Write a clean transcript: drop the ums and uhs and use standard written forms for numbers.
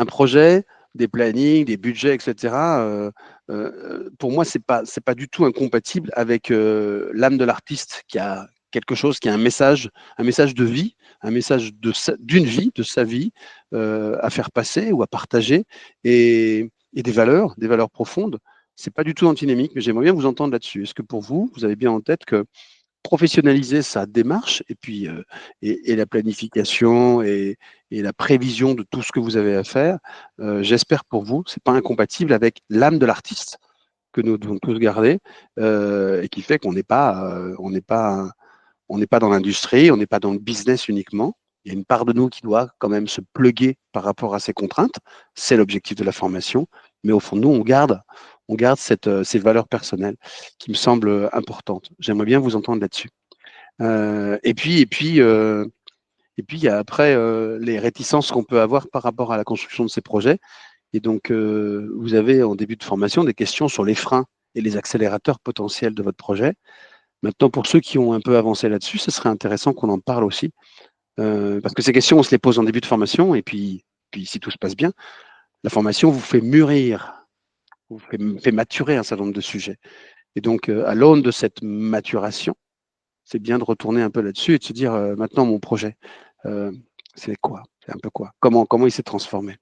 un projet, des plannings, des budgets, etc. Pour moi, c'est pas du tout incompatible avec l'âme de l'artiste qui a quelque chose, qui a un message de vie, un message d'une vie, de sa vie à faire passer ou à partager et des valeurs profondes. C'est pas du tout antinomique, mais j'aimerais bien vous entendre là-dessus. Est-ce que pour vous, vous avez bien en tête que professionnaliser sa démarche et puis et la planification et la prévision de tout ce que vous avez à faire, j'espère pour vous, c'est pas incompatible avec l'âme de l'artiste que nous devons tous garder et qui fait qu'on n'est pas, on n'est pas dans l'industrie, on n'est pas dans le business uniquement. Il y a une part de nous qui doit quand même se pluguer par rapport à ces contraintes. C'est l'objectif de la formation. Mais au fond de nous, on garde ces valeurs personnelles qui me semblent importantes. J'aimerais bien vous entendre là-dessus. Et puis, il y a après les réticences qu'on peut avoir par rapport à la construction de ces projets. Et donc, vous avez en début de formation des questions sur les freins et les accélérateurs potentiels de votre projet. Maintenant, pour ceux qui ont un peu avancé là-dessus, ce serait intéressant qu'on en parle aussi, parce que ces questions, on se les pose en début de formation, et puis si tout se passe bien, la formation vous fait mûrir, fait maturer un certain nombre de sujets. Et donc, à l'aune de cette maturation, c'est bien de retourner un peu là-dessus et de se dire, maintenant, mon projet, euh, c'est quoi? C'est un peu quoi? Comment il s'est transformé?